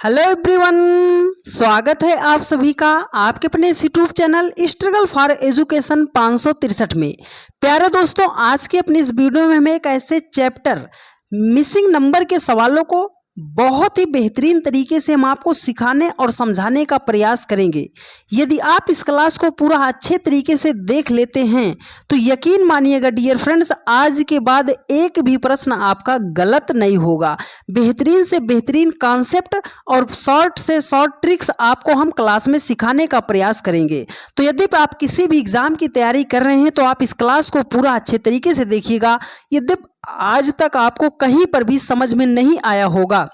Hello everyone, स्वागत है आप सभी का आपके अपने इस YouTube channel struggle for education 563 में। प्यारे दोस्तों, आज के अपनी इस वीडियो में हम एक ऐसे चैप्टर मिसिंग नंबर के सवालों को बहुत ही बेहतरीन तरीके से हम आपको सिखाने और समझाने का प्रयास करेंगे। यदि आप इस क्लास को पूरा अच्छे तरीके से देख लेते हैं तो यकीन मानिएगा डियर फ्रेंड्स, आज के बाद एक भी प्रश्न आपका गलत नहीं होगा। बेहतरीन से बेहतरीन कॉन्सेप्ट और शॉर्ट से शॉर्ट ट्रिक्स आपको हम क्लास में सिखाने का प्रयास करेंगे। तो यदि आप किसी भी एग्जाम की तैयारी कर रहे हैं तो आप इस क्लास को पूरा अच्छे तरीके से देखिएगा। यदि आज तक आपको कहीं पर भी समझ में नहीं आया होगा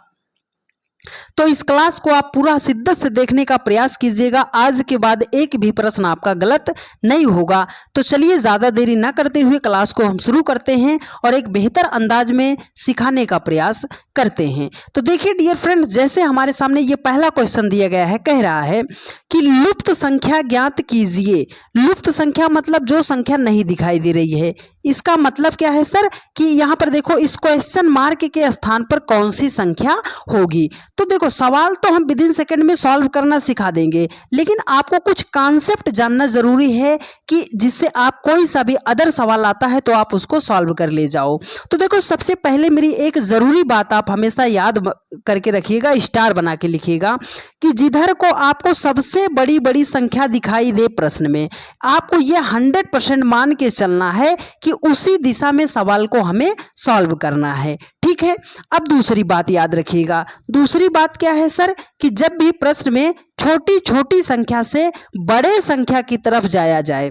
तो इस क्लास को आप पूरा शिद्दत से देखने का प्रयास कीजिएगा। आज के बाद एक भी प्रश्न आपका गलत नहीं होगा। तो चलिए ज़्यादा देरी ना करते हुए क्लास को हम शुरू करते हैं और एक बेहतर अंदाज में सिखाने का प्रयास करते हैं। तो देखिए डियर फ्रेंड्स, जैसे हमारे सामने ये पहला क्वेश्चन दिया गया है, कह रहा है कि लुप्त संख्या ज्ञात कीजिए। लुप्त संख्या मतलब जो संख्या नहीं दिखाई दे रही है। इसका मतलब क्या है सर कि यहाँ पर देखो इस क्वेश्चन मार्क के स्थान पर कौन सी संख्या होगी। तो देखो सवाल तो हम विद इन सेकंड में सॉल्व करना सिखा देंगे, लेकिन आपको कुछ कॉन्सेप्ट जानना जरूरी है कि जिससे आप कोई सा भी अदर सवाल आता है तो आप उसको सॉल्व कर ले जाओ। तो देखो सबसे पहले मेरी एक जरूरी बात आप हमेशा याद करके रखिएगा, स्टार बना के लिखिएगा कि जिधर को आपको सबसे बड़ी बड़ी संख्या दिखाई दे प्रश्न में, आपको यह 100% मान के चलना है कि उसी दिशा में सवाल को हमें सॉल्व करना है। ठीक है, अब दूसरी बात याद रखिएगा। दूसरी बात क्या है सर कि जब भी प्रश्न में छोटी छोटी संख्या से बड़े संख्या की तरफ जाया जाए,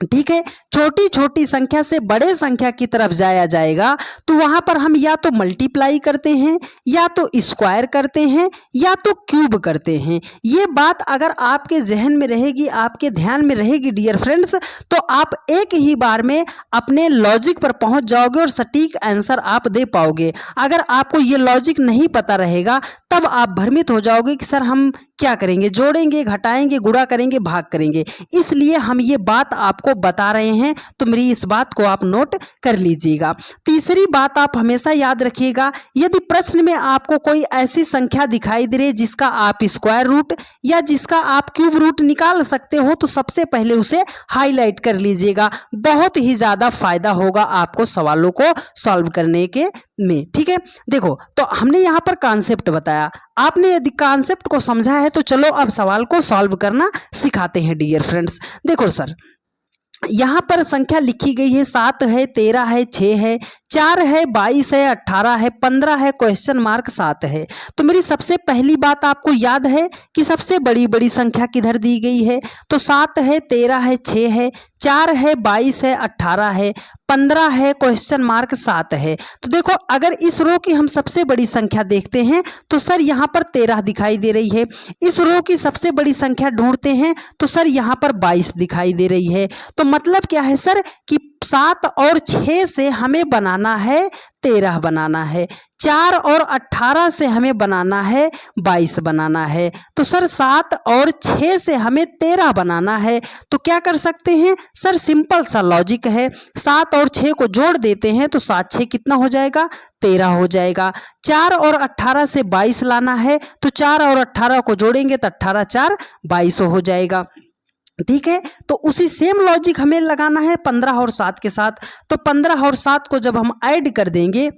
ठीक है, छोटी छोटी संख्या से बड़े संख्या की तरफ जाया जाएगा तो वहां पर हम या तो मल्टीप्लाई करते हैं, या तो स्क्वायर करते हैं, या तो क्यूब करते हैं। ये बात अगर आपके जहन में रहेगी, आपके ध्यान में रहेगी डियर फ्रेंड्स, तो आप एक ही बार में अपने लॉजिक पर पहुंच जाओगे और सटीक आंसर आप दे पाओगे। अगर आपको ये लॉजिक नहीं पता रहेगा तब आप भ्रमित हो जाओगे कि सर हम क्या करेंगे, जोड़ेंगे, घटाएंगे, गुणा करेंगे, भाग करेंगे। इसलिए हम ये बात आपको बता रहे हैं, तो मेरी इस बात को आप नोट कर लीजिएगा। तीसरी बात आप हमेशा याद रखिएगा, यदि प्रश्न में आपको कोई ऐसी संख्या दिखाई दे रही जिसका आप स्क्वायर रूट या जिसका आप क्यूब रूट निकाल सकते हो तो सबसे पहले उसे हाईलाइट कर लीजिएगा। बहुत ही ज्यादा फायदा होगा आपको सवालों को सॉल्व करने के में। ठीक है, देखो तो हमने यहाँ पर कॉन्सेप्ट बताया, आपने यदि कॉन्सेप्ट को समझा है तो चलो अब सवाल को सॉल्व करना सिखाते हैं डियर फ्रेंड्स। देखो सर, यहाँ पर संख्या लिखी गई है 7 है, 13 है, 6 है, 4 है, 22 है, 18 है, 15 है, क्वेश्चन मार्क 7 है। तो मेरी सबसे पहली बात आपको याद है कि सबसे बड़ी बड़ी संख्या किधर दी गई है, तो 7 है, 13 है, 6 है, 4 है, 22 है, 18 है, 15 है, क्वेश्चन मार्क 7 है। तो देखो अगर इस रो की हम सबसे बड़ी संख्या देखते हैं तो सर यहाँ पर 13 दिखाई दे रही है। इस रो की सबसे बड़ी संख्या ढूंढते हैं तो सर यहाँ पर 22 दिखाई दे रही है। तो मतलब क्या है सर कि 7 और 6 से हमें बनाना है 13 बनाना है, 4 और 18 से हमें बनाना है 22 बनाना है। तो सर 7 और 6 से हमें 13 बनाना है। तो क्या कर सकते हैं सर, सिंपल सा लॉजिक है, 7 और 6 को जोड़ देते हैं तो 7 6 कितना हो जाएगा, 13 हो जाएगा। 4 और 18 से 22 लाना है तो 4 और 18 को जोड़ेंगे तो 18 4 22 हो जाएगा। ठीक है, तो उसी सेम लॉजिक हमें लगाना है 15 और 7 के साथ। तो 15 और 7 को जब हम ऐड कर देंगे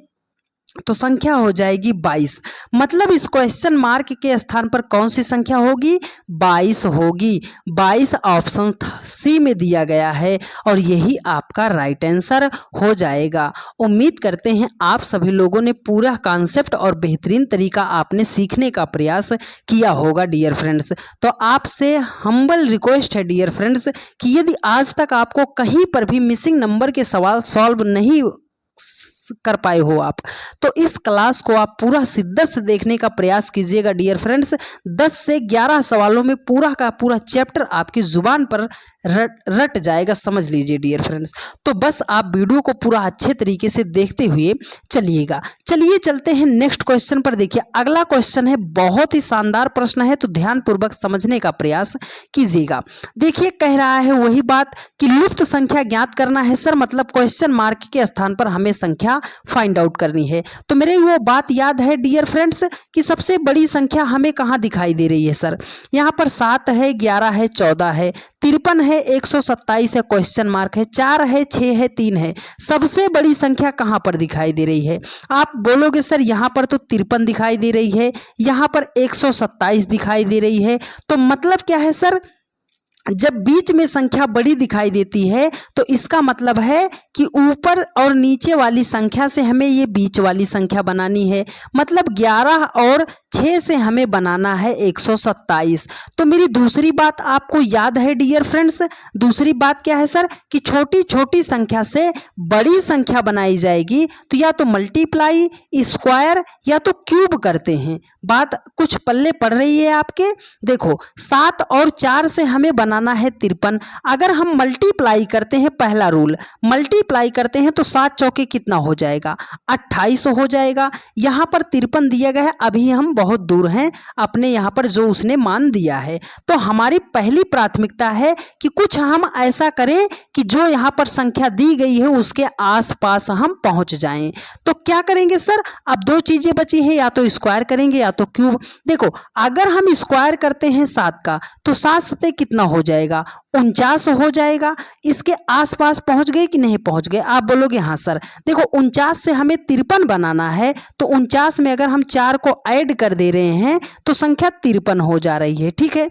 तो संख्या हो जाएगी 22। मतलब इस क्वेश्चन मार्क के स्थान पर कौन सी संख्या होगी, 22 होगी। 22 ऑप्शन सी में दिया गया है और यही आपका राइट आंसर हो जाएगा। उम्मीद करते हैं आप सभी लोगों ने पूरा कॉन्सेप्ट और बेहतरीन तरीका आपने सीखने का प्रयास किया होगा डियर फ्रेंड्स। तो आपसे हम्बल रिक्वेस्ट है डियर फ्रेंड्स कि यदि आज तक आपको कहीं पर भी मिसिंग नंबर के सवाल सॉल्व नहीं कर पाए हो आप, तो इस क्लास को आप पूरा शिद्दत से देखने का प्रयास कीजिएगा डियर फ्रेंड्स। 10 से 11 सवालों में पूरा का पूरा चैप्टर आपकी जुबान पर रट जाएगा, समझ लीजिए डियर फ्रेंड्स। तो बस आप वीडियो को पूरा अच्छे तरीके से देखते हुए चलिएगा। चलिए चलते हैं नेक्स्ट क्वेश्चन पर। देखिए अगला क्वेश्चन है, बहुत ही शानदार प्रश्न है, तो ध्यानपूर्वक समझने का प्रयास कीजिएगा। देखिए कह रहा है वही बात कि लुप्त संख्या ज्ञात करना है सर, मतलब क्वेश्चन मार्क के स्थान पर हमें संख्या फाइंड आउट करनी है। तो मेरे वो बात याद है डियर फ्रेंड्स कि सबसे बड़ी संख्या हमें कहाँ दिखाई दे रही है सर? यहाँ पर 7 है, 11 है, 14 है, 53 है, 127 है, क्वेश्चन मार्क है, 4 है, 6 है, 3 है। सबसे बड़ी संख्या कहाँ पर दिखाई दे रही है? आप बोलोगे सर यहाँ पर तो 53 दिखाई दे रही है, यहाँ पर 127 दिखाई दे रही है। तो मतलब क्या है सर? जब बीच में संख्या बड़ी दिखाई देती है तो इसका मतलब है कि ऊपर और नीचे वाली संख्या से हमें ये बीच वाली संख्या बनानी है। मतलब 11 और 6 से हमें बनाना है 127। तो मेरी दूसरी बात आपको याद है डियर फ्रेंड्स? दूसरी बात क्या है सर? कि छोटी छोटी संख्या से बड़ी संख्या बनाई जाएगी तो या तो मल्टीप्लाई, स्क्वायर या तो क्यूब करते हैं। बात कुछ पल्ले पड़ रही है आपके? देखो 7 और 4 से हमें बनाना है 53। अगर हम मल्टीप्लाई करते हैं, पहला रूल मल्टीप्लाई करते हैं तो 7 चौके कितना हो जाएगा? 28 हो जाएगा। यहाँ पर 53 दिया गया है, अभी हम बहुत दूर हैं अपने यहाँ पर जो उसने मान दिया है। तो हमारी पहली प्राथमिकता है कि कुछ हम ऐसा करें कि जो यहाँ पर संख्या दी गई है उसके आसपास हम पहुंच जाएं। तो क्या करेंगे सर? अब दो चीजें बची हैं, या तो स्क्वायर करेंगे या तो क्यूब। देखो अगर हम स्क्वायर करते हैं 7 का तो 7 सते कितना हो जाएगा? 49 हो जाएगा। इसके आसपास पहुंच गए कि नहीं पहुंच गए? आप बोलोगे हाँ सर। देखो 49 से हमें 53 बनाना है तो 49 में अगर हम 4 को ऐड कर दे रहे हैं तो संख्या 53 हो जा रही है। ठीक है,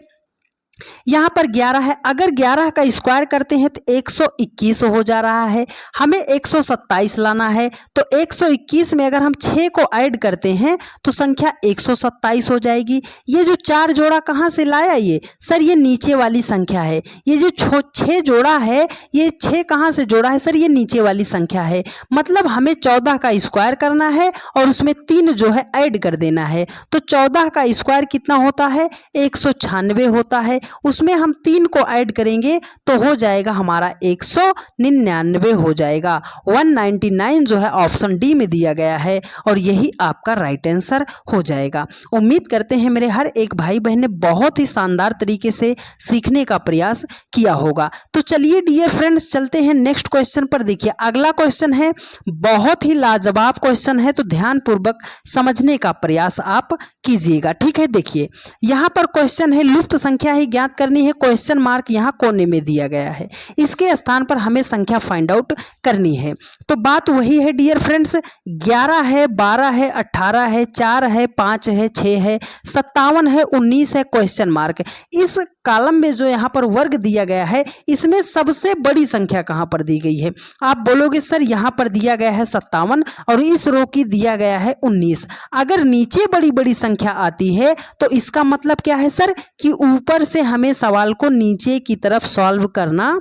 यहाँ पर 11 है, अगर 11 का स्क्वायर करते हैं तो 121 हो जा रहा है। हमें 127 लाना है तो 121 में अगर हम 6 को ऐड करते हैं तो संख्या 127 हो जाएगी। ये जो 4 जोड़ा कहाँ से लाया? ये सर ये नीचे वाली संख्या है। ये जो 6 जोड़ा है, ये 6 कहाँ से जोड़ा है सर? ये नीचे वाली संख्या है। मतलब हमें 14 का स्क्वायर करना है और उसमें 3 जो है ऐड कर देना है। तो 14 का स्क्वायर कितना होता है? 196 होता है। उसमें हम 3 को ऐड करेंगे तो हो जाएगा हमारा 199 हो जाएगा। 199 जो है ऑप्शन डी में दिया गया है और यही आपका राइट आंसर हो जाएगा। उम्मीद करते हैं मेरे हर एक भाई बहन ने बहुत ही शानदार तरीके से सीखने का प्रयास किया होगा। तो चलिए डियर फ्रेंड्स चलते हैं नेक्स्ट क्वेश्चन पर। देखिए अगला क्वेश्चन है, बहुत ही लाजवाब क्वेश्चन है, तो ध्यानपूर्वक समझने का प्रयास आप कीजिएगा। ठीक है, देखिए यहाँ पर क्वेश्चन है लुप्त संख्या ही ज्ञात करनी है। क्वेश्चन मार्क यहाँ कोने में दिया गया है, इसके स्थान पर हमें संख्या फाइंड आउट करनी है। तो बात वही है डियर फ्रेंड्स, 11 है, 12 है, 18 है, 4 है, 5 है, 6 है, 57 है, 19 है, क्वेश्चन मार्क। इस कॉलम में जो यहाँ पर वर्ग दिया गया है इसमें सबसे बड़ी संख्या कहाँ पर दी गई है? आप बोलोगे सर यहाँ पर दिया गया है 57 और इस रो की दिया गया है 19। अगर नीचे बड़ी बड़ी संख्या आती है तो इसका मतलब क्या है सर? कि ऊपर से हमें सवाल को नीचे की तरफ सॉल्व करना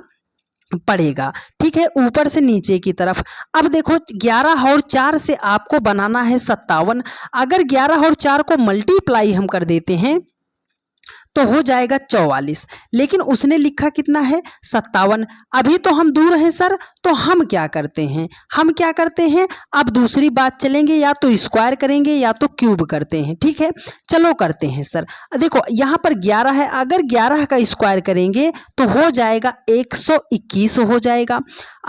पड़ेगा। ठीक है, ऊपर से नीचे की तरफ। अब देखो 11 और 4 से आपको बनाना है 57। अगर 11 और 4 को मल्टीप्लाई हम कर देते हैं तो हो जाएगा 44, लेकिन उसने लिखा कितना है? 57। अभी तो हम दूर हैं सर, तो हम क्या करते हैं? अब दूसरी बात चलेंगे, या तो स्क्वायर करेंगे या तो क्यूब करते हैं। ठीक है, चलो करते हैं सर। देखो यहाँ पर 11 है, अगर 11 का स्क्वायर करेंगे तो हो जाएगा 121 हो जाएगा।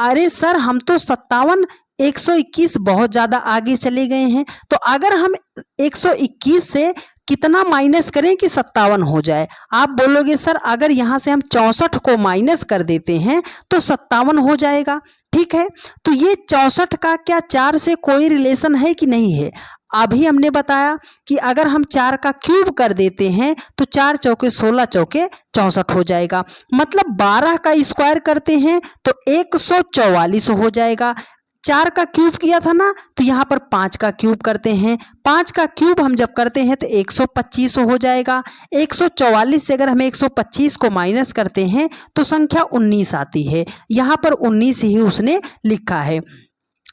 अरे सर हम तो 57 121 बहुत ज़्यादा आगे चले गए हैं। तो अगर हम 121 से कितना माइनस करें कि 57 हो जाए? आप बोलोगे सर अगर यहाँ से हम 64 को माइनस कर देते हैं तो 57 हो जाएगा। ठीक है, तो ये 64 का क्या 4 से कोई रिलेशन है कि नहीं है? अभी हमने बताया कि अगर हम 4 का क्यूब कर देते हैं तो 4 चौके 16 चौके 64 हो जाएगा। मतलब 12 का स्क्वायर करते हैं तो 144 हो जाएगा। 4 का क्यूब किया था ना, तो यहाँ पर 5 का क्यूब करते हैं। 5 का क्यूब हम जब करते हैं तो 125 हो जाएगा। 144 से अगर हम 125 को माइनस करते हैं तो संख्या 19 आती है। यहाँ पर 19 ही उसने लिखा है।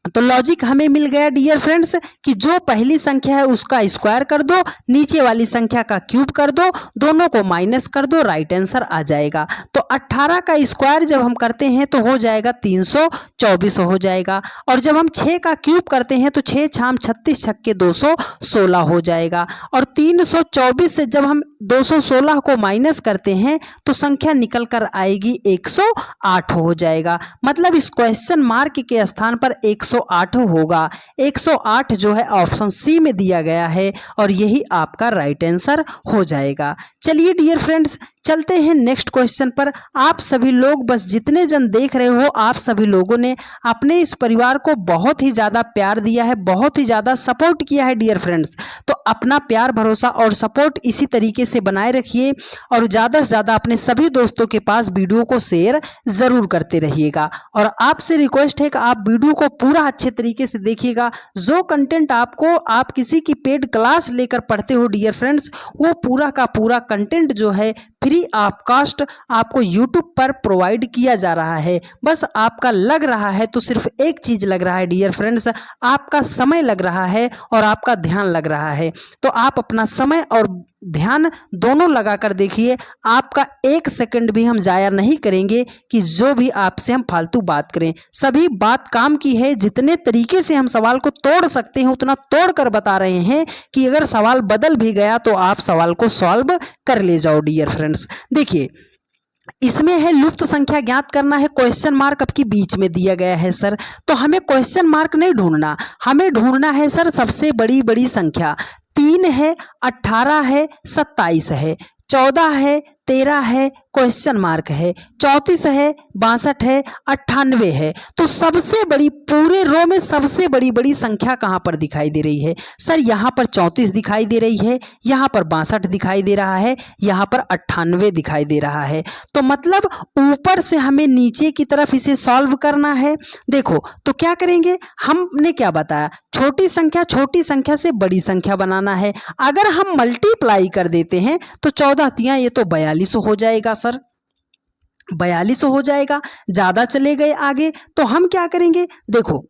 तो लॉजिक हमें मिल गया डियर फ्रेंड्स कि जो पहली संख्या है उसका स्क्वायर कर दो, नीचे वाली संख्या का क्यूब कर दो, दोनों को माइनस कर दो, राइट आंसर आ जाएगा। तो 18 का स्क्वायर जब हम करते हैं तो हो जाएगा 324 हो जाएगा। और जब हम 6 का क्यूब करते हैं तो 6 छाम 36 छक्के 216 हो जाएगा। और 324 से जब हम 216 को माइनस करते हैं तो संख्या निकल कर आएगी 108 हो जाएगा। मतलब इस क्वेश्चन मार्क के स्थान पर 108 होगा। 108 जो है ऑप्शन सी में दिया गया है और यही आपका राइट आंसर हो जाएगा। चलिए डियर फ्रेंड्स, चलते हैं नेक्स्ट क्वेश्चन पर। आप सभी लोग, बस जितने जन देख रहे हो, आप सभी लोगों ने अपने इस परिवार को बहुत ही ज़्यादा प्यार दिया है, बहुत ही ज़्यादा सपोर्ट किया है डियर फ्रेंड्स। तो अपना प्यार, भरोसा और सपोर्ट इसी तरीके से बनाए रखिए और ज़्यादा से ज़्यादा अपने सभी दोस्तों के पास वीडियो को शेयर ज़रूर करते रहिएगा। और आपसे रिक्वेस्ट है कि आप वीडियो को पूरा अच्छे तरीके से देखिएगा। जो कंटेंट आपको, आप किसी की पेड क्लास लेकर पढ़ते हो डियर फ्रेंड्स, वो पूरा का पूरा कंटेंट जो है फ्री ऑफ कॉस्ट आपको YouTube पर प्रोवाइड किया जा रहा है। बस आपका लग रहा है तो सिर्फ एक चीज़ लग रहा है डियर फ्रेंड्स, आपका समय लग रहा है और आपका ध्यान लग रहा है। तो आप अपना समय और ध्यान दोनों लगा कर देखिए। आपका एक सेकंड भी हम ज़ाया नहीं करेंगे कि जो भी आपसे हम फालतू बात करें। सभी बात काम की है। जितने तरीके से हम सवाल को तोड़ सकते हैं उतना तोड़ कर बता रहे हैं कि अगर सवाल बदल भी गया तो आप सवाल को सॉल्व कर ले जाओ डियर फ्रेंड्स। देखिए, इसमें है लुप्त संख्या ज्ञात करना है। क्वेश्चन मार्क आपकी बीच में दिया गया है सर, तो हमें क्वेश्चन मार्क नहीं ढूंढना, हमें ढूंढना है सर सबसे बड़ी बड़ी संख्या। 3 है, 18 है, 27 है, 14 है, 13 है, क्वेश्चन मार्क है, 34 है, 62 है, 98 है। तो सबसे बड़ी, पूरे रो में सबसे बड़ी बड़ी संख्या कहाँ पर दिखाई दे रही है सर? यहाँ पर 34 दिखाई दे रही है, यहाँ पर 62 दिखाई दे रहा है, यहाँ पर 98 दिखाई दे रहा है। तो मतलब ऊपर से हमें नीचे की तरफ इसे सॉल्व करना है। देखो तो क्या करेंगे, हमने क्या बताया, छोटी संख्या से बड़ी संख्या बनाना है। अगर हम मल्टीप्लाई कर देते हैं तो 14 तिया ये तो 42 हो जाएगा सर, 42 हो जाएगा। ज़्यादा चले गए आगे तो हम क्या करेंगे, देखो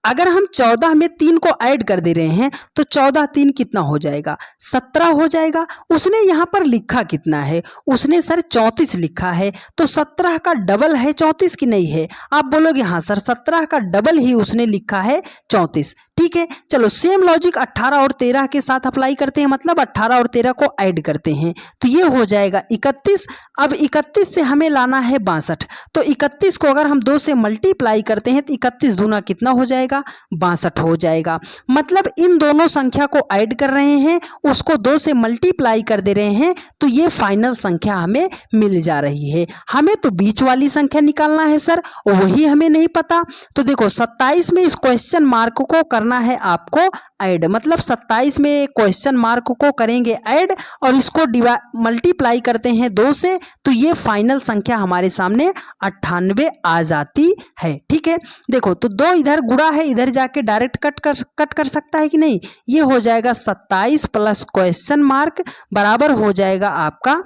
अगर हम 14 में 3 को ऐड कर दे रहे हैं तो 14 3 कितना हो जाएगा, 17 हो जाएगा। उसने यहाँ पर लिखा कितना है, उसने सर 34 लिखा है। तो 17 का डबल है 34 की नहीं है? आप बोलोगे हाँ सर 17 का डबल ही उसने लिखा है 34। ठीक है, चलो सेम लॉजिक 18 और 13 के साथ अप्लाई करते हैं। मतलब 18 और 13 को ऐड करते हैं तो ये हो जाएगा 31। अब 31 से हमें लाना है 62। तो 31 को अगर हम 2 से मल्टीप्लाई करते हैं तो 31 दूना कितना हो जाएगा, 62 हो जाएगा। मतलब इन दोनों संख्या को ऐड कर रहे हैं, उसको 2 से मल्टीप्लाई कर दे रहे हैं तो ये फाइनल संख्या हमें मिल जा रही है। हमें तो बीच वाली संख्या निकालना है सर, वही हमें नहीं पता। तो देखो 27 में इस क्वेश्चन मार्क को करना है आपको ऐड। मतलब 27 में क्वेश्चन मार्क को करेंगे ऐड और इसको मल्टीप्लाई करते हैं 2 से तो ये फाइनल संख्या हमारे सामने 98 आ जाती है। ठीक है, देखो तो 2 इधर गुणा है, इधर जाके डायरेक्ट कट कर सकता है कि नहीं? ये हो जाएगा 27 प्लस क्वेश्चन मार्क बराबर हो जाएगा आपका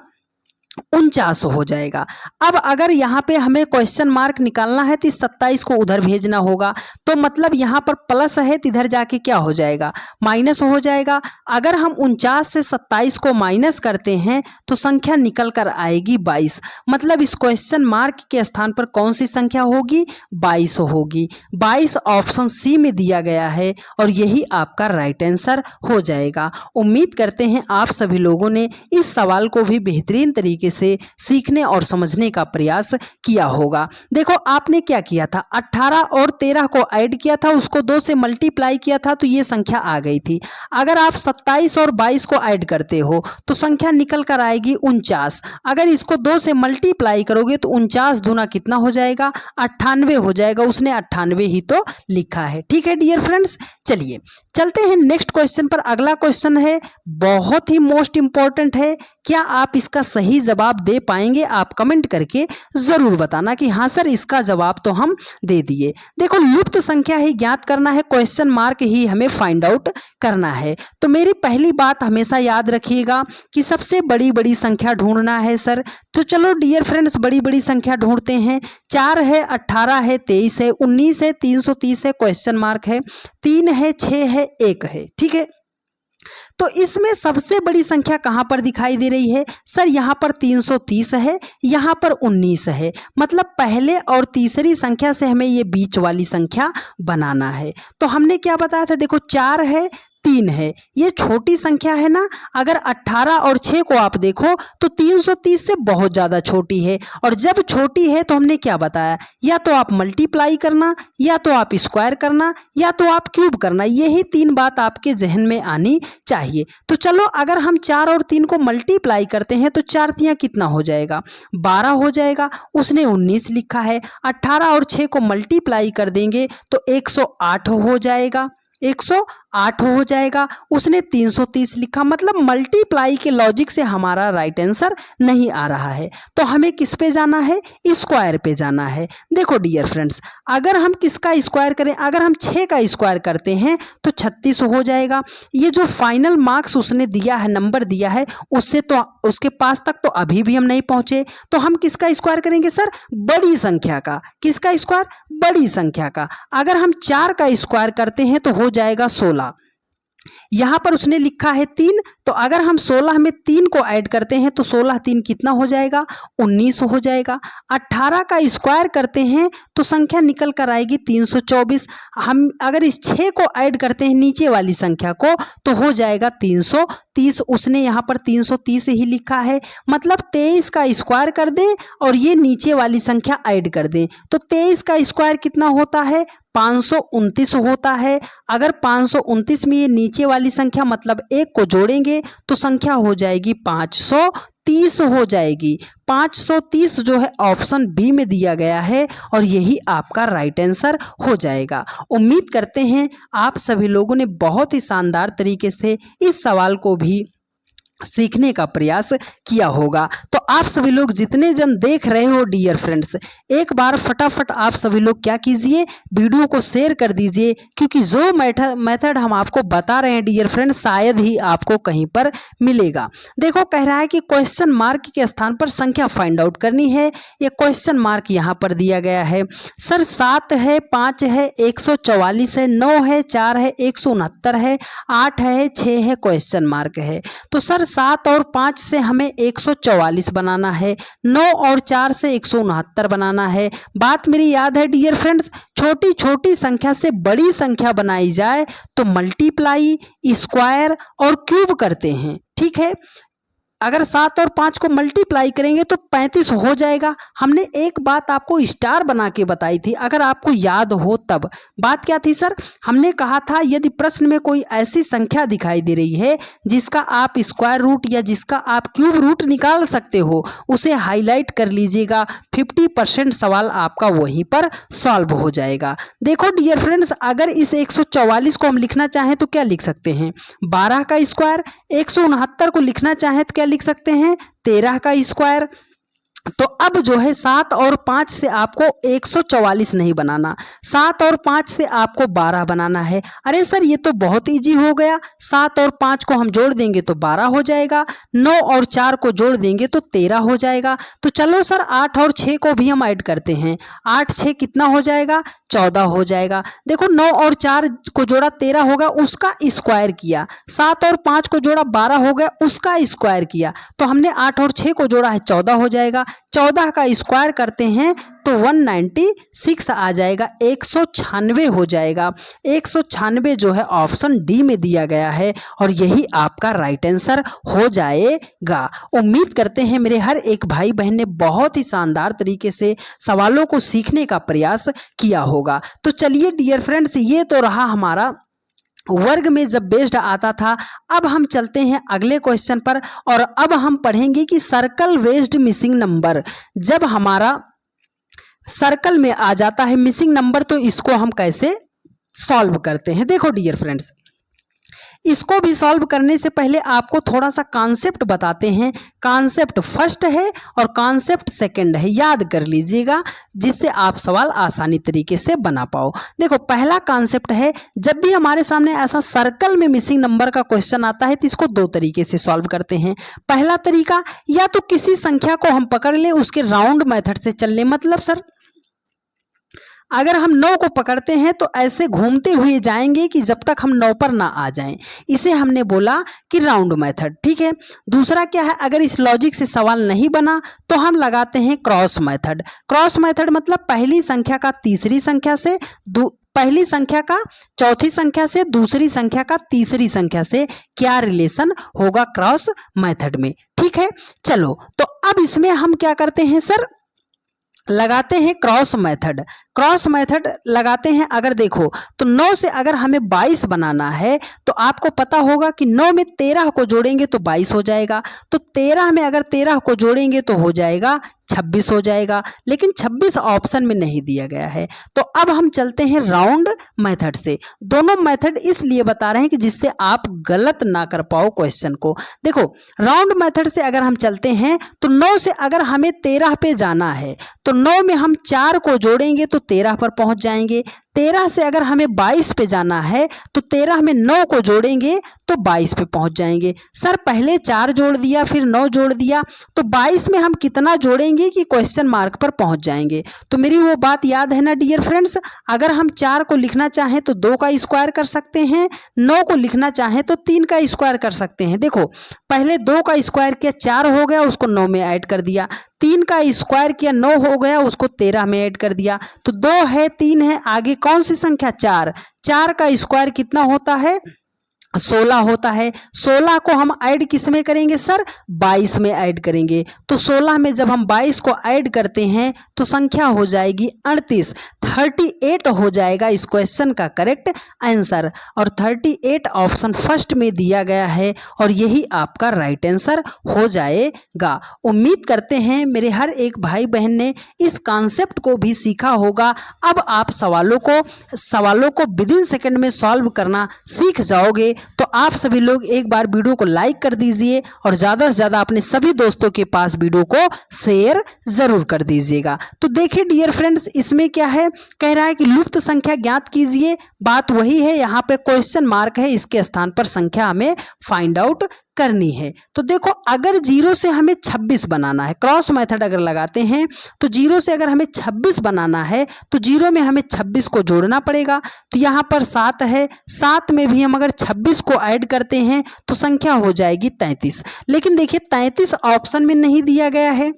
49 हो जाएगा। अब अगर यहाँ पे हमें क्वेश्चन मार्क निकालना है तो इस 27 को उधर भेजना होगा। तो मतलब यहाँ पर प्लस है तो इधर जाके क्या हो जाएगा, माइनस हो जाएगा। अगर हम 49 से 27 को माइनस करते हैं तो संख्या निकल कर आएगी 22। मतलब इस क्वेश्चन मार्क के स्थान पर कौन सी संख्या होगी, 22 होगी। 22 ऑप्शन सी में दिया गया है और यही आपका राइट आंसर हो जाएगा। उम्मीद करते हैं आप सभी लोगों ने इस सवाल को भी बेहतरीन तरीके से सीखने और समझने का प्रयास किया होगा। देखो आपने क्या किया था, 18 और 13 को ऐड किया था, उसको 2 से मल्टीप्लाई किया था तो ये संख्या आ गई थी। अगर आप 27 और 22 को ऐड करते हो तो संख्या निकल कर आएगी 49। अगर इसको 2 से मल्टीप्लाई करोगे तो 49 दूना कितना हो जाएगा, 98 हो जाएगा। उसने 98 ही तो लिखा है। ठीक है डियर फ्रेंड्स, चलिए चलते हैं नेक्स्ट क्वेश्चन पर। अगला क्वेश्चन है, बहुत ही मोस्ट इंपॉर्टेंट है। क्या आप इसका सही जवाब दे पाएंगे? आप कमेंट करके जरूर बताना कि हाँ सर इसका जवाब तो हम दे दिए। देखो लुप्त संख्या ही ज्ञात करना है, क्वेश्चन मार्क ही हमें फाइंड आउट करना है। तो मेरी पहली बात हमेशा याद रखिएगा कि सबसे बड़ी बड़ी संख्या ढूंढना है सर। तो चलो डियर फ्रेंड्स बड़ी बड़ी संख्या ढूंढते हैं। 4 है, 18 है, 23 है, 19 है, 330 है, क्वेश्चन मार्क है, 3 है, 6 है, 1 है। ठीक है, तो इसमें सबसे बड़ी संख्या कहाँ पर दिखाई दे रही है सर? यहाँ पर 330 है, यहाँ पर 19 है। मतलब पहले और तीसरी संख्या से हमें ये बीच वाली संख्या बनाना है। तो हमने क्या बताया था, देखो 4 है, 3 है। ये छोटी संख्या है ना, अगर 18 और 6 को आप देखो तो 330 से बहुत ज़्यादा छोटी है। और जब छोटी है तो हमने क्या बताया, या तो आप मल्टीप्लाई करना, या तो आप स्क्वायर करना, या तो आप क्यूब करना। यही 3 बात आपके जहन में आनी चाहिए। तो चलो अगर हम 4 और 3 को मल्टीप्लाई करते हैं तो 4 तियां कितना हो जाएगा, 12 हो जाएगा। उसने 19 लिखा है। 18 और 6 को मल्टीप्लाई कर देंगे तो 108 हो जाएगा, 108 हो जाएगा। उसने 330 लिखा, मतलब मल्टीप्लाई के लॉजिक से हमारा राइट आंसर नहीं आ रहा है। तो हमें किस पे जाना है, स्क्वायर पे जाना है। देखो डियर फ्रेंड्स, अगर हम किसका स्क्वायर करें, अगर हम 6 का स्क्वायर करते हैं तो 36 हो जाएगा। ये जो फाइनल मार्क्स उसने दिया है, नंबर दिया है, उससे तो उसके पास तक तो अभी भी हम नहीं पहुंचे। तो हम किसका स्क्वायर करेंगे सर, बड़ी संख्या का। किसका स्क्वायर, बड़ी संख्या का। अगर हम 4 का स्क्वायर करते हैं तो हो जाएगा 16। यहां पर उसने लिखा है 3, तो अगर हम 16 में 3 को ऐड करते हैं तो 16 3 कितना हो जाएगा, 19 हो जाएगा। 18 का स्क्वायर करते हैं तो संख्या निकल कर आएगी 324। हम अगर इस 6 को ऐड करते हैं नीचे वाली संख्या को तो हो जाएगा 330। उसने यहाँ पर 330 ही लिखा है, मतलब 23 का स्क्वायर कर दें और ये नीचे वाली संख्या ऐड कर दें तो 23 का स्क्वायर कितना होता है, 529 होता है। अगर 529 में ये नीचे वाली संख्या मतलब 1 को जोड़ेंगे तो संख्या हो जाएगी 530 हो जाएगी। 530 जो है ऑप्शन बी में दिया गया है और यही आपका राइट आंसर हो जाएगा। उम्मीद करते हैं आप सभी लोगों ने बहुत ही शानदार तरीके से इस सवाल को भी सीखने का प्रयास किया होगा। तो आप सभी लोग जितने जन देख रहे हो डियर फ्रेंड्स, एक बार फटाफट आप सभी लोग क्या कीजिए, वीडियो को शेयर कर दीजिए, क्योंकि जो मेथड हम आपको बता रहे हैं डियर फ्रेंड्स शायद ही आपको कहीं पर मिलेगा। देखो कह रहा है कि क्वेश्चन मार्क के स्थान पर संख्या फाइंड आउट करनी है। ये क्वेश्चन मार्क यहाँ पर दिया गया है। सर 7 है, 5 है, 144 है, 9 है, 4 है, 169 है, 8 है, 6 है, क्वेश्चन मार्क है। तो सर 7 और 5 से हमें 144 बनाना है, 9 और 4 से 169 बनाना है। बात मेरी याद है डियर फ्रेंड्स, छोटी छोटी संख्या से बड़ी संख्या बनाई जाए तो मल्टीप्लाई, स्क्वायर और क्यूब करते हैं, ठीक है। अगर 7 और 5 को मल्टीप्लाई करेंगे तो 35 हो जाएगा। हमने एक बात आपको स्टार बना के बताई थी, अगर आपको याद हो तब। बात क्या थी सर, हमने कहा था यदि प्रश्न में कोई ऐसी संख्या दिखाई दे रही है जिसका आप स्क्वायर रूट या जिसका आप क्यूब रूट निकाल सकते हो, उसे हाईलाइट कर लीजिएगा। 50% सवाल आपका वहीं पर सॉल्व हो जाएगा। देखो डियर फ्रेंड्स, अगर इस 144 को हम लिखना चाहें तो क्या लिख सकते हैं, 12 का स्क्वायर। 169 को लिखना चाहें तो क्या लिख सकते हैं, 13 का स्क्वायर। तो अब जो है 7 और 5 से आपको 144 नहीं बनाना, 7 और 5 से आपको 12 बनाना है। अरे सर ये तो बहुत इजी हो गया, 7 और 5 को हम जोड़ देंगे तो 12 हो जाएगा, 9 और 4 को जोड़ देंगे तो 13 हो जाएगा। तो चलो सर 8 और 6 को भी हम ऐड करते हैं, 8 6 कितना हो जाएगा, 14 हो जाएगा। देखो 9 और 4 को जोड़ा 13 होगा, उसका स्क्वायर किया। 7 और 5 को जोड़ा 12 हो गया, उसका स्क्वायर किया। तो हमने 8 और 6 को जोड़ा है, 14 हो जाएगा। 14 का स्क्वायर करते हैं तो 196 आ जाएगा, 196 हो जाएगा। 196 जो है ऑप्शन डी में दिया गया है और यही आपका राइट आंसर हो जाएगा। उम्मीद करते हैं मेरे हर एक भाई बहन ने बहुत ही शानदार तरीके से सवालों को सीखने का प्रयास किया होगा। तो चलिए डियर फ्रेंड्स, ये तो रहा हमारा वर्ग में जब बेस्ड आता था। अब हम चलते हैं अगले क्वेश्चन पर और अब हम पढ़ेंगे कि सर्कल बेस्ड मिसिंग नंबर। जब हमारा सर्कल में आ जाता है मिसिंग नंबर तो इसको हम कैसे सॉल्व करते हैं। देखो डियर फ्रेंड्स, इसको भी सॉल्व करने से पहले आपको थोड़ा सा कॉन्सेप्ट बताते हैं। कॉन्सेप्ट फर्स्ट है और कॉन्सेप्ट सेकंड है, याद कर लीजिएगा जिससे आप सवाल आसानी तरीके से बना पाओ। देखो पहला कॉन्सेप्ट है, जब भी हमारे सामने ऐसा सर्कल में मिसिंग नंबर का क्वेश्चन आता है तो इसको दो तरीके से सॉल्व करते हैं। पहला तरीका, या तो किसी संख्या को हम पकड़ लें, उसके राउंड मेथड से चल लें। मतलब सर अगर हम 9 को पकड़ते हैं तो ऐसे घूमते हुए जाएंगे कि जब तक हम 9 पर ना आ जाएं, इसे हमने बोला कि राउंड मेथड, ठीक है। दूसरा क्या है, अगर इस लॉजिक से सवाल नहीं बना तो हम लगाते हैं क्रॉस मेथड। क्रॉस मेथड मतलब पहली संख्या का तीसरी संख्या से पहली संख्या का चौथी संख्या से, दूसरी संख्या का तीसरी संख्या से क्या रिलेशन होगा क्रॉस मेथड में। ठीक है, चलो तो अब इसमें हम क्या करते हैं सर, लगाते हैं क्रॉस मेथड। क्रॉस मेथड लगाते हैं। अगर देखो तो 9 से अगर हमें 22 बनाना है तो आपको पता होगा कि 9 में 13 को जोड़ेंगे तो 22 हो जाएगा, तो 13 में अगर 13 को जोड़ेंगे तो हो जाएगा 26 हो जाएगा, लेकिन 26 ऑप्शन में नहीं दिया गया है। तो अब हम चलते हैं राउंड मेथड से। दोनों मेथड इसलिए बता रहे हैं कि जिससे आप गलत ना कर पाओ क्वेश्चन को। देखो राउंड मेथड से अगर हम चलते हैं तो 9 से अगर हमें 13 पे जाना है तो 9 में हम 4 को जोड़ेंगे तो 13 पर पहुंच जाएंगे। 13 से अगर हमें 22 पे जाना है तो 13 में 9 को जोड़ेंगे तो 22 पे पहुंच जाएंगे। सर पहले 4 जोड़ दिया फिर 9 जोड़ दिया तो 22 में हम कितना जोड़ेंगे कि क्वेश्चन मार्क पर पहुंच जाएंगे। तो मेरी वो बात याद है ना डियर फ्रेंड्स, अगर हम 4 को लिखना चाहें तो 2 का स्क्वायर कर सकते हैं, 9 को लिखना चाहें तो 3 का स्क्वायर कर सकते हैं। देखो पहले 2 का स्क्वायर किया 4 हो गया, उसको 9 में ऐड कर दिया, 3 का स्क्वायर किया 9 हो गया, उसको 13 में ऐड कर दिया। तो 2 है 3 है, आगे कौन सी संख्या 4, 4 का स्क्वायर कितना होता है 16 होता है। 16 को हम ऐड किस में करेंगे सर, 22 में ऐड करेंगे। तो 16 में जब हम 22 को ऐड करते हैं तो संख्या हो जाएगी 38, 38 हो जाएगा इस क्वेश्चन का करेक्ट आंसर। और 38 ऑप्शन फर्स्ट में दिया गया है और यही आपका राइट आंसर हो जाएगा। उम्मीद करते हैं मेरे हर एक भाई बहन ने इस कॉन्सेप्ट को भी सीखा होगा। अब आप सवालों को विद इन सेकंड में सॉल्व करना सीख जाओगे। तो आप सभी लोग एक बार वीडियो को लाइक कर दीजिए और ज़्यादा से ज़्यादा अपने सभी दोस्तों के पास वीडियो को शेयर ज़रूर कर दीजिएगा। तो देखिए डियर फ्रेंड्स, इसमें क्या है, कह रहा है कि लुप्त संख्या ज्ञात कीजिए। बात वही है, यहाँ पे क्वेश्चन मार्क है, इसके स्थान पर संख्या हमें फाइंड आउट करनी है। तो देखो अगर 0 से हमें 26 बनाना है, क्रॉस मेथड अगर लगाते हैं तो 0 से अगर हमें 26 बनाना है तो 0 में हमें 26 को जोड़ना पड़ेगा। तो यहाँ पर 7 है, 7 में भी हम अगर 26 को ऐड करते हैं तो संख्या हो जाएगी 33। लेकिन देखिए 33 ऑप्शन में नहीं दिया गया है।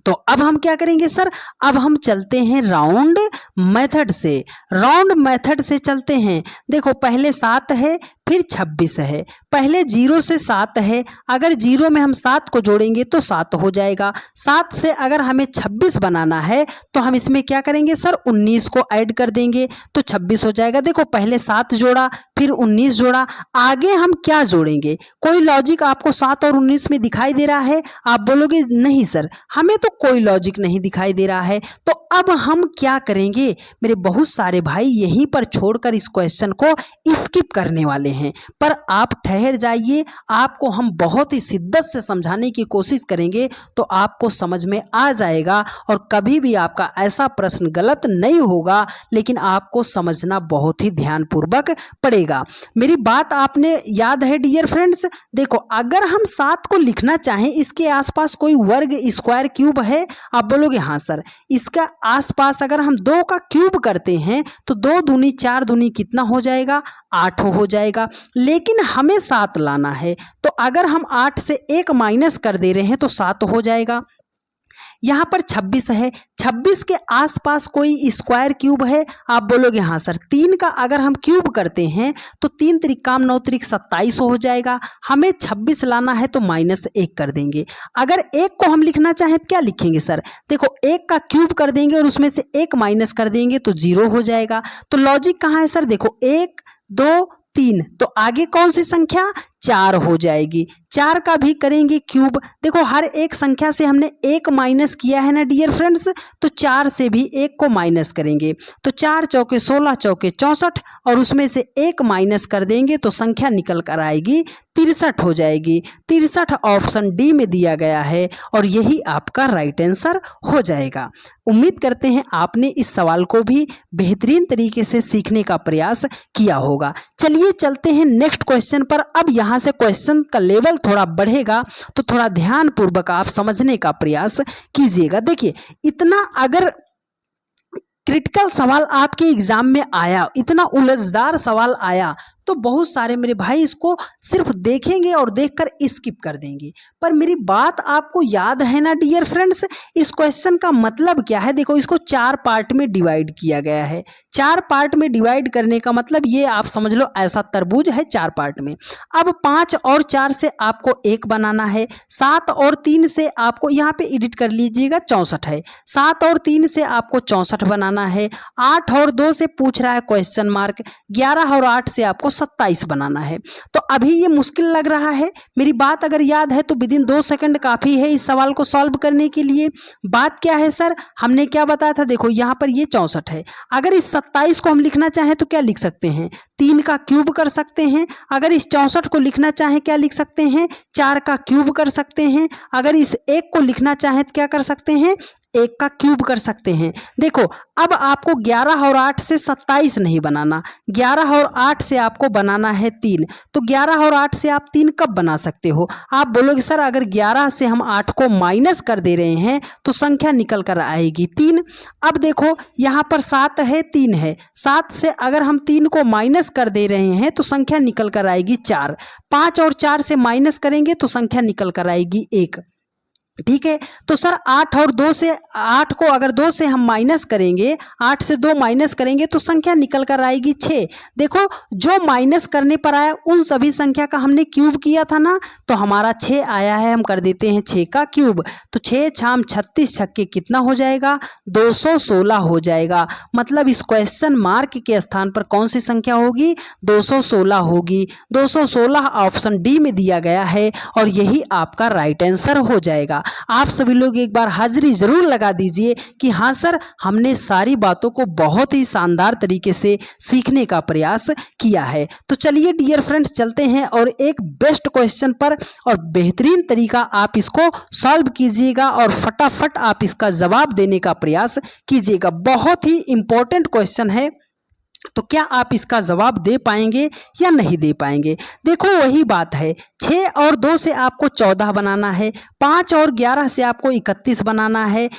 तो अब हम क्या करेंगे सर, अब हम चलते हैं राउंड मेथड से। राउंड मेथड से चलते हैं। देखो पहले 7 है फिर 26 है, पहले 0 से 7 है, अगर 0 में हम 7 को जोड़ेंगे तो 7 हो जाएगा। 7 से अगर हमें 26 बनाना है तो हम इसमें क्या करेंगे सर, 19 को ऐड कर देंगे तो 26 हो जाएगा। देखो पहले 7 जोड़ा फिर 19 जोड़ा, आगे हम क्या जोड़ेंगे, कोई लॉजिक आपको 7 और 19 में दिखाई दे रहा है? आप बोलोगे नहीं सर हमें तो कोई लॉजिक नहीं दिखाई दे रहा है। तो अब हम क्या करेंगे, मेरे बहुत सारे भाई यहीं पर छोड़कर इस क्वेश्चन को स्किप करने वाले हैं, पर आप ठहर जाइए, आपको हम बहुत ही शिद्दत से समझाने की कोशिश करेंगे तो आपको समझ में आ जाएगा और कभी भी आपका ऐसा प्रश्न गलत नहीं होगा, लेकिन आपको समझना बहुत ही ध्यानपूर्वक पड़ेगा। मेरी बात आपने याद है डियर फ्रेंड्स। देखो अगर हम 7 को लिखना चाहें, इसके आसपास कोई वर्ग स्क्वायर क्यूब है? आप बोलोगे हाँ सर, इसका आसपास अगर हम 2 का क्यूब करते हैं तो 2 दूनी 4 दूनी कितना हो जाएगा, 8 हो जाएगा। लेकिन हमें 7 लाना है तो अगर हम 8 से 1 माइनस कर दे रहे हैं तो 7 हो जाएगा। यहाँ पर 26 है, 26 के आसपास कोई स्क्वायर क्यूब है? आप बोलोगे हाँ सर, 3 का अगर हम क्यूब करते हैं तो 3 त्रिक 9 त्रिक 27 हो जाएगा। हमें 26 लाना है तो -1 कर देंगे। अगर 1 को हम लिखना चाहें तो क्या लिखेंगे सर, देखो 1 का क्यूब कर देंगे और उसमें से 1 माइनस कर देंगे तो 0 हो जाएगा। तो लॉजिक कहाँ है सर, देखो 1 2 3, तो आगे कौन सी संख्या 4 हो जाएगी। 4 का भी करेंगे क्यूब, देखो हर एक संख्या से हमने 1 माइनस किया है ना डियर फ्रेंड्स, तो 4 से भी 1 को माइनस करेंगे तो 4 चौके 16 चौके 64 और उसमें से 1 माइनस कर देंगे तो संख्या निकल कर आएगी 63 हो जाएगी। 63 ऑप्शन डी में दिया गया है और यही आपका राइट आंसर हो जाएगा। उम्मीद करते हैं आपने इस सवाल को भी बेहतरीन तरीके से सीखने का प्रयास किया होगा। चलिए चलते हैं नेक्स्ट क्वेश्चन पर। अब यहाँ से क्वेश्चन का लेवल थोड़ा बढ़ेगा तो थोड़ा ध्यानपूर्वक आप समझने का प्रयास कीजिएगा। देखिए इतना अगर क्रिटिकल सवाल आपके एग्जाम में आया, इतना उलझदार सवाल आया तो बहुत सारे मेरे भाई इसको सिर्फ देखेंगे और देखकर स्किप कर देंगे। पर मेरी बात आपको याद है ना डियर फ्रेंड्स, इस क्वेश्चन का मतलब क्या है? देखो, इसको 4 पार्ट में डिवाइड किया गया है। 4 पार्ट में डिवाइड करने का मतलब ये आप समझ लो ऐसा तरबूज है 4 पार्ट में। अब 5 और 4 से आपको 1 बनाना है, 7 और 3 से आपको यहाँ पे एडिट कर लीजिएगा 64 है, 7 और 3 से आपको 64 बनाना है, 8 और 2 से पूछ रहा है क्वेश्चन मार्क, 11 और 8 से आपको 27 बनाना है। तो अभी ये मुश्किल लग रहा है, मेरी बात अगर याद है तो विदिन 2 सेकंड काफ़ी है इस सवाल को सॉल्व करने के लिए। बात क्या है सर, हमने क्या बताया था? देखो यहाँ पर ये 64 है, अगर इस 27 को हम लिखना चाहें तो क्या लिख सकते हैं? 3 का क्यूब कर सकते हैं। अगर इस 64 को लिखना चाहें क्या लिख सकते हैं? 4 का क्यूब कर सकते हैं। अगर इस 1 को लिखना चाहें तो क्या कर सकते हैं? 1 का क्यूब कर सकते हैं। देखो, अब आपको 11 और 8 से 27 नहीं बनाना, 11 और 8 से आपको बनाना है 3। तो 11 और 8 से आप 3 कब बना सकते हो? आप बोलोगे सर अगर 11 से हम 8 को माइनस कर दे रहे हैं तो संख्या निकल कर आएगी 3। अब देखो यहाँ पर 7 है, 3 है, 7 से अगर हम 3 को माइनस कर दे रहे हैं तो संख्या निकल कर आएगी 4। 5 और 4 से माइनस करेंगे तो संख्या निकल कर आएगी 1। ठीक है, तो सर 8 और 2 से 8 को अगर 2 से हम माइनस करेंगे, 8 से 2 माइनस करेंगे तो संख्या निकल कर आएगी 6। देखो, जो माइनस करने पर आया उन सभी संख्या का हमने क्यूब किया था ना, तो हमारा 6 आया है, हम कर देते हैं 6 का क्यूब। तो 6 छाम 36 छक्के कितना हो जाएगा? 216 हो जाएगा। मतलब इस क्वेश्चन मार्क के स्थान पर कौन सी संख्या होगी? 216 होगी। 216 ऑप्शन डी में दिया गया है और यही आपका राइट आंसर हो जाएगा। आप सभी लोग एक बार हाजिरी जरूर लगा दीजिए कि हाँ सर, हमने सारी बातों को बहुत ही शानदार तरीके से सीखने का प्रयास किया है। तो चलिए डियर फ्रेंड्स, चलते हैं और एक बेस्ट क्वेश्चन पर और बेहतरीन तरीका आप इसको सॉल्व कीजिएगा और फटाफट आप इसका जवाब देने का प्रयास कीजिएगा। बहुत ही इंपॉर्टेंट क्वेश्चन है, तो क्या आप इसका जवाब दे पाएंगे या नहीं दे पाएंगे? देखो, वही बात है, 6 और 2 से आपको 14 बनाना है, 5 और 11 से आपको 31 बनाना है,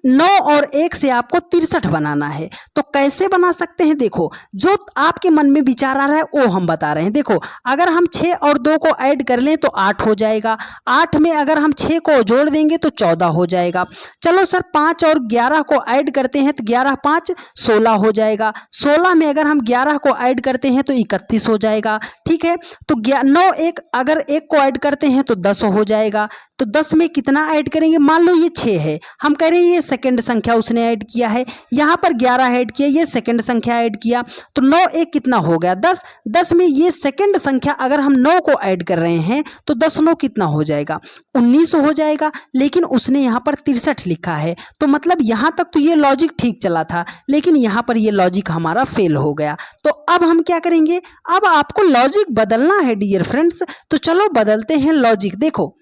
9 और 1 से आपको 63 बनाना है। तो कैसे बना सकते हैं? देखो, जो आपके मन में विचार आ रहा है वो हम बता रहे हैं। देखो, अगर हम 6 और 2 को ऐड कर लें तो 8 हो जाएगा, 8 में अगर हम 6 को जोड़ देंगे तो 14 हो जाएगा। चलो सर, 5 और 11 को ऐड करते हैं तो 11 5 16 हो जाएगा, 16 में अगर हम 11 को ऐड करते हैं तो 31 हो जाएगा। ठीक है, तो 9 1 अगर 1 को ऐड करते हैं तो 10 हो जाएगा। तो 10 में कितना ऐड करेंगे? मान लो ये 6 है, हम कह रहे हैं ये सेकंड संख्या उसने ऐड किया है, यहाँ पर 11 ऐड किया, ये सेकंड संख्या ऐड किया, तो 9 1 कितना हो गया? 10। 10 में ये सेकंड संख्या अगर हम 9 को ऐड कर रहे हैं तो 10 9 कितना हो जाएगा? 19 हो जाएगा। लेकिन उसने यहाँ पर 63 लिखा है, तो मतलब यहाँ तक तो ये लॉजिक ठीक चला था, लेकिन यहाँ पर ये लॉजिक हमारा फेल हो गया। तो अब हम क्या करेंगे? अब आपको लॉजिक बदलना है डियर फ्रेंड्स, तो चलो बदलते हैं लॉजिक। देखो,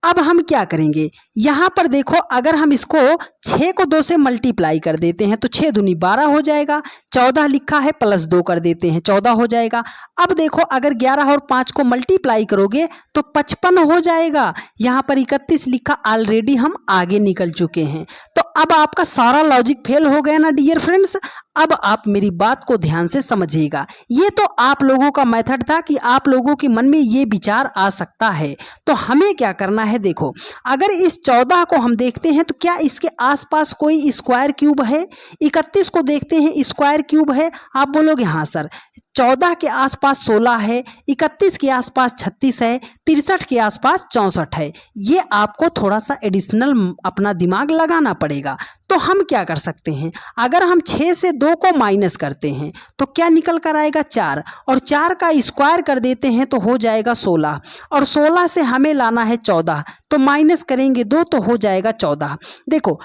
अब हम क्या करेंगे? यहाँ पर देखो, अगर हम इसको 6 को 2 से मल्टीप्लाई कर देते हैं तो 6 दूनी 12 हो जाएगा, 14 लिखा है प्लस 2 कर देते हैं 14 हो जाएगा। अब देखो, अगर 11 और 5 को मल्टीप्लाई करोगे तो 55 हो जाएगा। यहाँ पर 31 लिखा, ऑलरेडी हम आगे निकल चुके हैं। तो अब आपका सारा लॉजिक फेल हो गया ना डियर फ्रेंड्स। अब आप मेरी बात को ध्यान से समझिएगा, ये तो आप लोगों का मेथड था कि आप लोगों के मन में ये विचार आ सकता है। तो हमें क्या करना है? देखो, अगर इस 14 को हम देखते हैं तो क्या इसके आसपास कोई स्क्वायर क्यूब है? 31 को देखते हैं, स्क्वायर क्यूब है? आप बोलोगे हाँ सर। 14 के आसपास 16 है, 31 के आसपास 36 है, 63 के आसपास 64 है। ये आपको थोड़ा सा एडिशनल अपना दिमाग लगाना पड़ेगा। तो हम क्या कर सकते हैं? अगर हम 6 से 2 को माइनस करते हैं तो क्या निकल कर आएगा? 4, और 4 का स्क्वायर कर देते हैं तो हो जाएगा 16, और 16 से हमें लाना है 14, तो माइनस करेंगे 2 तो हो जाएगा 14। देखो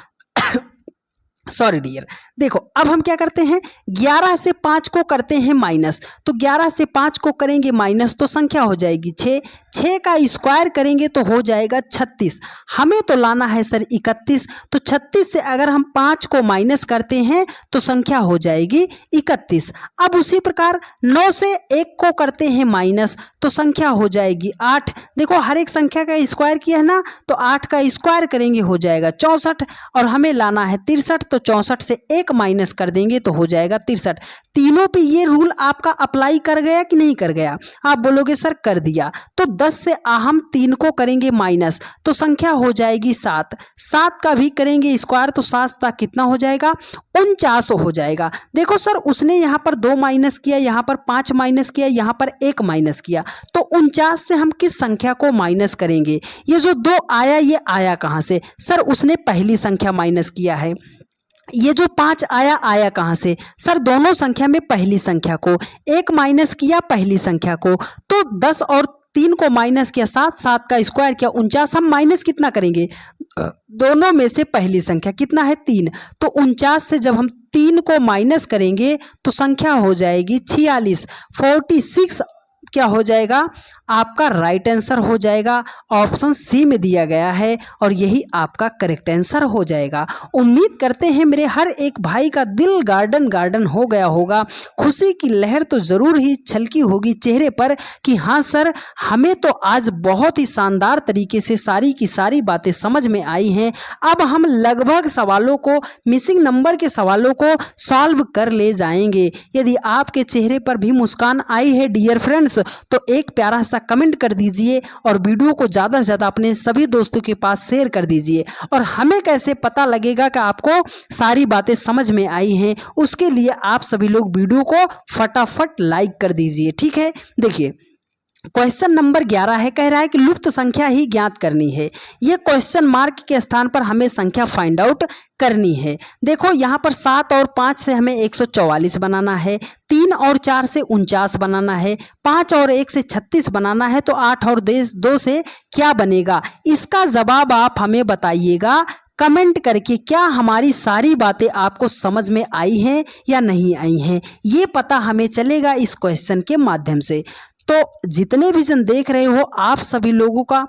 सॉरी डियर, देखो अब हम क्या करते हैं? 11 से 5 को करते हैं माइनस, तो 11 से 5 को करेंगे माइनस तो संख्या हो जाएगी 6, 6 का स्क्वायर करेंगे तो हो जाएगा 36। हमें तो लाना है सर 31, तो 36 से अगर हम 5 को माइनस करते हैं तो संख्या हो जाएगी 31। अब उसी प्रकार 9 से 1 को करते हैं माइनस तो संख्या हो जाएगी 8। देखो हर एक संख्या का स्क्वायर किया है ना, तो 8 का स्क्वायर करेंगे हो जाएगा 64, और हमें लाना है 63, तो तो 64 से 1 माइनस कर देंगे तो हो जाएगा 63। तीनों पे ये रूल आपका अप्लाई कर गया कि नहीं कर गया? आप बोलोगे सर कर दिया। तो 10 से हम 3 को करेंगे माइनस तो संख्या हो जाएगी 7। 7 का भी करेंगे स्क्वायर तो 7 कितना हो जाएगा? 49 हो जाएगा। देखो सर उसने यहाँ पर 2 माइनस किया, यहाँ पर 5 माइनस किया, यहाँ पर 1 माइनस किया, तो 49 से हम किस संख्या को माइनस करेंगे? ये जो 2 आया ये आया कहाँ से? सर उसने पहली संख्या माइनस किया है। ये जो 5 आया कहाँ से? सर दोनों संख्या में पहली संख्या को 1 माइनस किया, पहली संख्या को, तो 10 और 3 को माइनस किया, 7 7 का स्क्वायर किया, 49। हम माइनस कितना करेंगे? दोनों में से पहली संख्या कितना है? 3। तो 49 से जब हम 3 को माइनस करेंगे तो संख्या हो जाएगी 46। 46 क्या हो जाएगा? आपका राइट आंसर हो जाएगा। ऑप्शन सी में दिया गया है और यही आपका करेक्ट आंसर हो जाएगा। उम्मीद करते हैं मेरे हर एक भाई का दिल गार्डन गार्डन हो गया होगा, खुशी की लहर तो ज़रूर ही छलकी होगी चेहरे पर कि हाँ सर हमें तो आज बहुत ही शानदार तरीके से सारी की सारी बातें समझ में आई हैं। अब हम लगभग सवालों को, मिसिंग नंबर के सवालों को सॉल्व कर ले जाएंगे। यदि आपके चेहरे पर भी मुस्कान आई है डियर फ्रेंड्स तो एक प्यारा सा कमेंट कर दीजिए और वीडियो को ज़्यादा से ज़्यादा अपने सभी दोस्तों के पास शेयर कर दीजिए। और हमें कैसे पता लगेगा कि आपको सारी बातें समझ में आई हैं, उसके लिए आप सभी लोग वीडियो को फटाफट लाइक कर दीजिए। ठीक है, देखिए क्वेश्चन नंबर 11 है, कह रहा है कि लुप्त संख्या ही ज्ञात करनी है। ये क्वेश्चन मार्क के स्थान पर हमें संख्या फाइंड आउट करनी है। देखो यहाँ पर 7 और 5 से हमें 144 बनाना है, 3 और 4 से 49 बनाना है, 5 और 1 से 36 बनाना है, तो 8 और 2 से क्या बनेगा? इसका जवाब आप हमें बताइएगा कमेंट करके। क्या हमारी सारी बातें आपको समझ में आई हैं या नहीं आई हैं? ये पता हमें चलेगा इस क्वेश्चन के माध्यम से। तो जितने भी जन देख रहे हो आप सभी लोगों का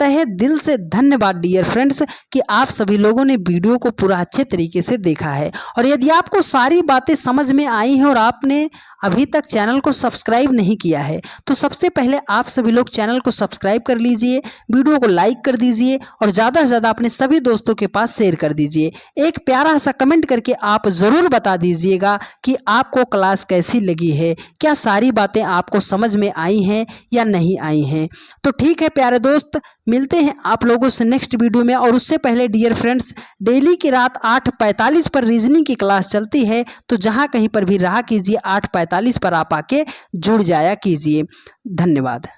तहे दिल से धन्यवाद डियर फ्रेंड्स कि आप सभी लोगों ने वीडियो को पूरा अच्छे तरीके से देखा है। और यदि आपको सारी बातें समझ में आई हैं और आपने अभी तक चैनल को सब्सक्राइब नहीं किया है तो सबसे पहले आप सभी लोग चैनल को सब्सक्राइब कर लीजिए, वीडियो को लाइक कर दीजिए और ज़्यादा से ज़्यादा अपने सभी दोस्तों के पास शेयर कर दीजिए। एक प्यारा सा कमेंट करके आप ज़रूर बता दीजिएगा कि आपको क्लास कैसी लगी है, क्या सारी बातें आपको समझ में आई हैं या नहीं आई हैं। तो ठीक है प्यारे दोस्त, मिलते हैं आप लोगों से नेक्स्ट वीडियो में। और उससे पहले डियर फ्रेंड्स डेली की रात 8:45 पर रीजनिंग की क्लास चलती है, तो जहां कहीं पर भी रहा कीजिए 8:45 पर आप आके जुड़ जाया कीजिए। धन्यवाद।